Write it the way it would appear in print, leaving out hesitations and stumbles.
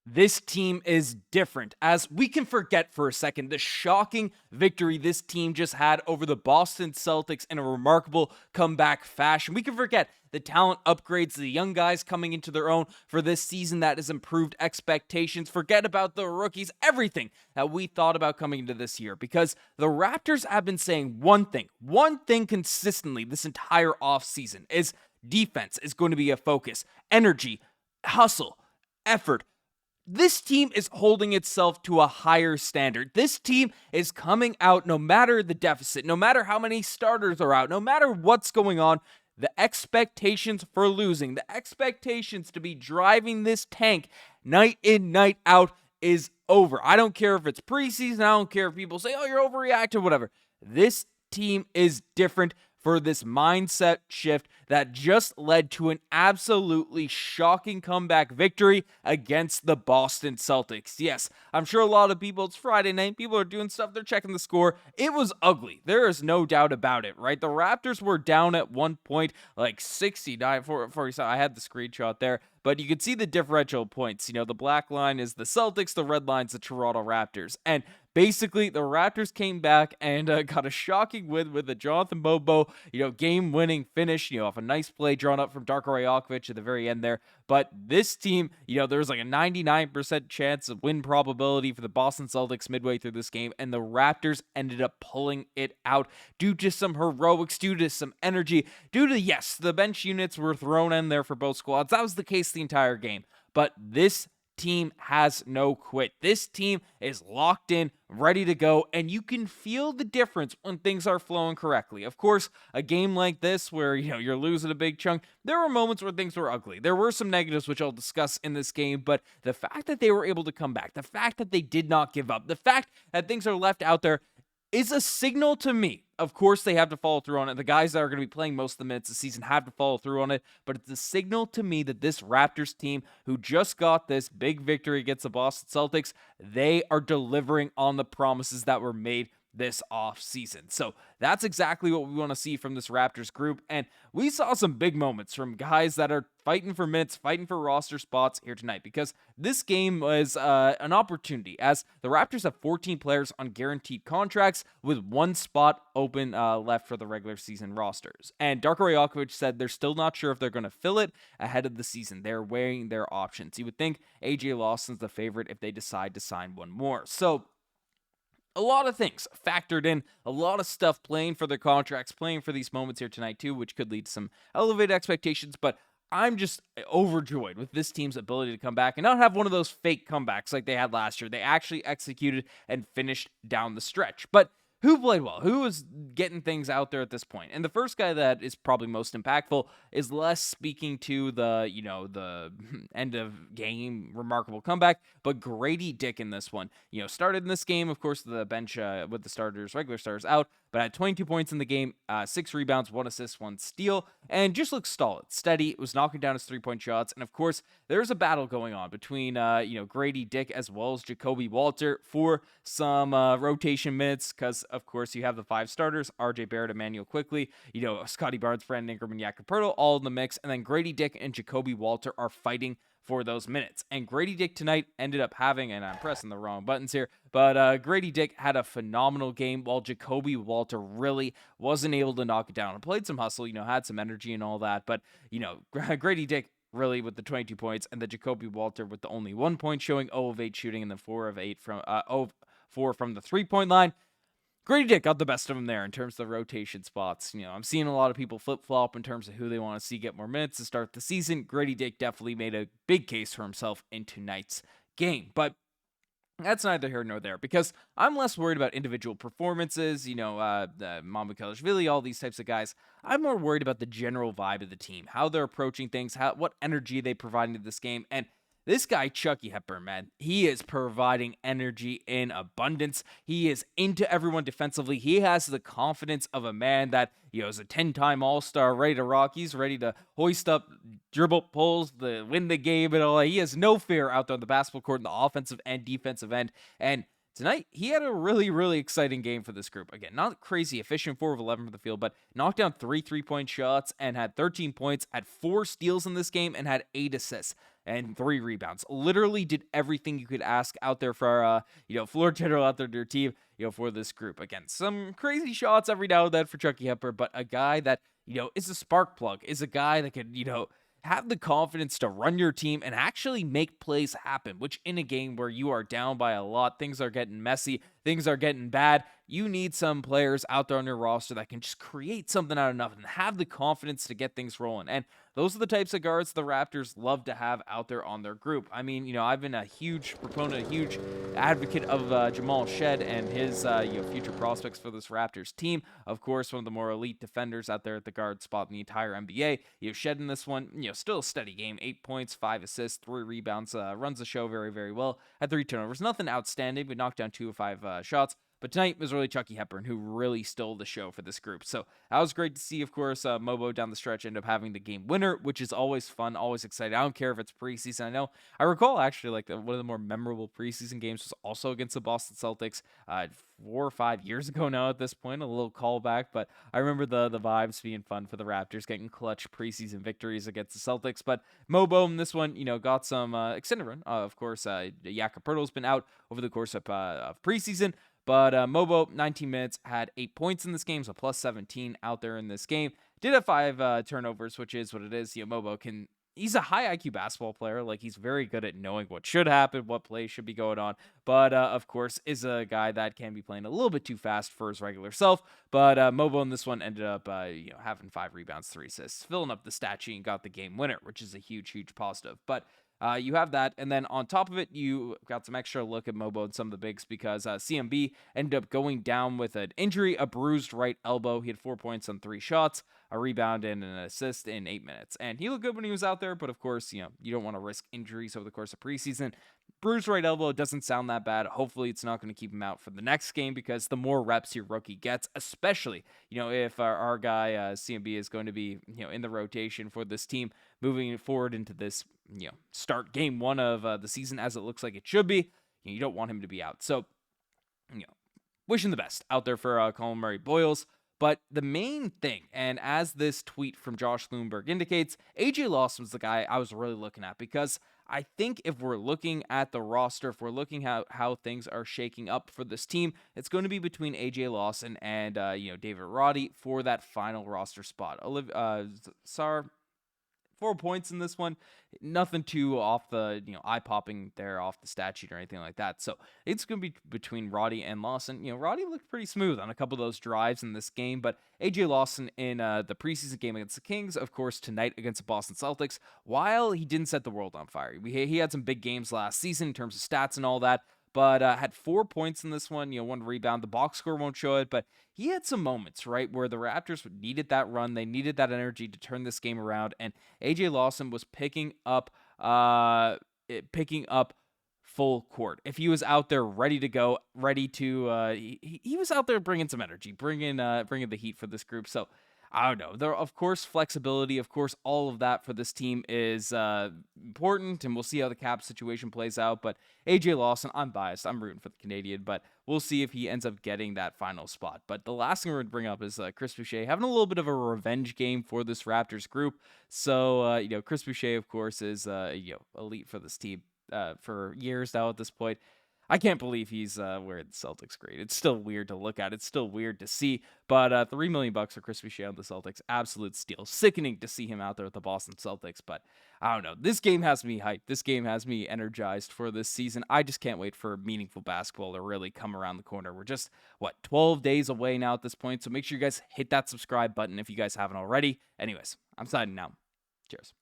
This team is different, as we can forget for a second the shocking victory this team just had over the Boston Celtics in a remarkable comeback fashion. We can forget the talent upgrades, the young guys coming into their own for this season that has improved expectations. Forget about the rookies, everything that we thought about coming into this year, because the Raptors have been saying one thing consistently this entire offseason is defense is going to be a focus, energy, hustle, effort. This team is holding itself to a higher standard. This team is coming out no matter the deficit, no matter how many starters are out, no matter what's going on. The expectations for losing, the expectations to be driving this tank night in, night out is over. I don't care if it's preseason. I don't care if people say, oh, you're overreacting, whatever. This team is different for this mindset shift that just led to an absolutely shocking comeback victory against the Boston Celtics. Yes, I'm sure a lot of people, it's Friday night, people are doing stuff, they're checking the score. It was ugly. There is no doubt about it, right? The Raptors were down at one point, like 69, 47. I had the screenshot there, but you could see the differential points. You know, the black line is the Celtics, the red line's the Toronto Raptors. And basically, the Raptors came back and got a shocking win with a Jonathan Bobo, game-winning finish, off a nice play drawn up from Darko Rajaković at the very end there. But this team, there was like a 99% chance of win probability for the Boston Celtics midway through this game, and the Raptors ended up pulling it out due to some heroics, due to some energy, due to, yes, the bench units were thrown in there for both squads. That was the case the entire game. But this team has no quit. This team is locked in, ready to go, and you can feel the difference when things are flowing correctly. Of course, a game like this where, you're losing a big chunk, there were moments where things were ugly. There were some negatives, which I'll discuss in this game, but the fact that they were able to come back, the fact that they did not give up, the fact that things are left out there is a signal to me. Of course, they have to follow through on it. The guys that are going to be playing most of the minutes this season have to follow through on it. But it's a signal to me that this Raptors team, who just got this big victory against the Boston Celtics, they are delivering on the promises that were made this offseason. So that's exactly what we want to see from this Raptors group. And we saw some big moments from guys that are fighting for minutes, fighting for roster spots here tonight, because this game was an opportunity, as the Raptors have 14 players on guaranteed contracts with one spot open left for the regular season rosters. And Darko Rajaković said they're still not sure if they're going to fill it ahead of the season. They're weighing their options. You would think AJ Lawson's the favorite if they decide to sign one more. So a lot of things factored in, a lot of stuff playing for their contracts, playing for these moments here tonight too, which could lead to some elevated expectations, but I'm just overjoyed with this team's ability to come back and not have one of those fake comebacks like they had last year. They actually executed and finished down the stretch. But who played well? Who was getting things out there at this point? And the first guy that is probably most impactful is less speaking to the, the end of game remarkable comeback, but Gradey Dick in this one. Started in this game, of course, the bench with the regular starters out, but had 22 points in the game, 6 rebounds, 1 assist, 1 steal, and just looked solid, steady, was knocking down his three-point shots. And of course, there's a battle going on between, Gradey Dick as well as Jakob Poeltl for some rotation minutes, because of course you have the 5 starters, RJ Barrett, Immanuel Quickley, Scottie Barnes, Brown and Jakob Poeltl, all in the mix, and then Gradey Dick and Jakob Poeltl are fighting for those minutes. And Gradey Dick tonight ended up having, and I'm pressing the wrong buttons here, but Gradey Dick had a phenomenal game, while Jakob Poeltl really wasn't able to knock it down. Played some hustle, had some energy and all that, but, Gradey Dick really with the 22 points, and the Jakob Poeltl with the only 1 point, showing 0 of 8 shooting, and then 4 of 8 from 4 from the 3-point line. Gradey Dick got the best of him there in terms of the rotation spots. I'm seeing a lot of people flip-flop in terms of who they want to see get more minutes to start the season. Gradey Dick definitely made a big case for himself in tonight's game. But that's neither here nor there, because I'm less worried about individual performances, Mamoukelashvili, all these types of guys. I'm more worried about the general vibe of the team, how they're approaching things, what energy they provide into this game. And this guy, Chucky Hepburn, man, he is providing energy in abundance. He is into everyone defensively. He has the confidence of a man that, is a 10-time All-Star, ready to rock. He's ready to hoist up dribble pulls, win the game, and all that. He has no fear out there on the basketball court in the offensive and defensive end. And tonight he had a really, really exciting game for this group. Again, not crazy efficient, 4 of 11 from the field, but knocked down 3 3-point shots and had 13 points, had 4 steals in this game, and had 8 assists and 3 rebounds. Literally did everything you could ask out there for, floor general out there to their team, for this group. Again, some crazy shots every now and then for Chucky Hepburn, but a guy that, is a spark plug, is a guy that could, have the confidence to run your team and actually make plays happen, which in a game where you are down by a lot, things are getting messy, things are getting bad, you need some players out there on your roster that can just create something out of nothing and have the confidence to get things rolling. And those are the types of guards the Raptors love to have out there on their group. I mean, I've been a huge proponent, a huge advocate of Jamal Shead and his future prospects for this Raptors team. Of course, one of the more elite defenders out there at the guard spot in the entire NBA. Shead in this one, still a steady game, 8 points, 5 assists, 3 rebounds, runs the show very, very well. Had 3 turnovers, nothing outstanding, but knocked down 2 of 5 shots. But tonight was really Chucky Hepburn who really stole the show for this group. So that was great to see. Of course, Mobo down the stretch end up having the game winner, which is always fun, always exciting. I don't care if it's preseason. I recall actually one of the more memorable preseason games was also against the Boston Celtics 4 or 5 years ago now at this point. A little callback, but I remember the vibes being fun for the Raptors, getting clutch preseason victories against the Celtics. But Mobo in this one, got some extended run. Of course, Jakob Poeltl's been out over the course of preseason. But Mobo, 19 minutes, had 8 points in this game, so plus 17 out there in this game. Did have 5 turnovers, which is what it is. Mobo he's a high IQ basketball player. He's very good at knowing what should happen, what plays should be going on. But, of course, is a guy that can be playing a little bit too fast for his regular self. But Mobo in this one ended up, having 5 rebounds, 3 assists, filling up the stat sheet and got the game winner, which is a huge, huge positive. But you have that, and then on top of it, you got some extra look at Mobo and some of the bigs because CMB ended up going down with an injury, a bruised right elbow. He had 4 points on 3 shots, a rebound, and an assist in 8 minutes. And he looked good when he was out there, but of course, you don't want to risk injuries over the course of preseason. Bruised right elbow doesn't sound that bad. Hopefully, it's not going to keep him out for the next game because the more reps your rookie gets, especially, if our guy CMB is going to be, in the rotation for this team moving forward into this, start game 1 of the season as it looks like it should be, you don't want him to be out. So, wishing the best out there for Colin Murray-Boyles. But the main thing, and as this tweet from Josh Bloomberg indicates, AJ Lawson was the guy I was really looking at because I think if we're looking at the roster, if we're looking at how things are shaking up for this team, it's going to be between AJ Lawson and David Roddy for that final roster spot. Sar, 4 points in this one, nothing too off the eye-popping there off the stat sheet or anything like that. So it's going to be between Roddy and Lawson. Roddy looked pretty smooth on a couple of those drives in this game, but AJ Lawson in the preseason game against the Kings, of course, tonight against the Boston Celtics, while he didn't set the world on fire. He had some big games last season in terms of stats and all that, but had 4 points in this one, 1 rebound. The box score won't show it, but he had some moments, right, where the Raptors needed that run. They needed that energy to turn this game around, and AJ Lawson was picking up full court. If he was out there ready to go, ready to, he was out there bringing some energy, bringing the heat for this group. So I don't know. There, of course, flexibility, of course, all of that for this team is important, and we'll see how the cap situation plays out. But AJ Lawson, I'm biased. I'm rooting for the Canadian, but we'll see if he ends up getting that final spot. But the last thing we're going to bring up is Chris Boucher having a little bit of a revenge game for this Raptors group. So, Chris Boucher, of course, is elite for this team for years now at this point. I can't believe he's wearing the Celtics grade. It's still weird to look at. It's still weird to see. But $3 million for Chris Boucher on the Celtics, absolute steal. Sickening to see him out there with the Boston Celtics. But I don't know. This game has me hyped. This game has me energized for this season. I just can't wait for meaningful basketball to really come around the corner. We're just, 12 days away now at this point. So make sure you guys hit that subscribe button if you guys haven't already. Anyways, I'm signing out. Cheers.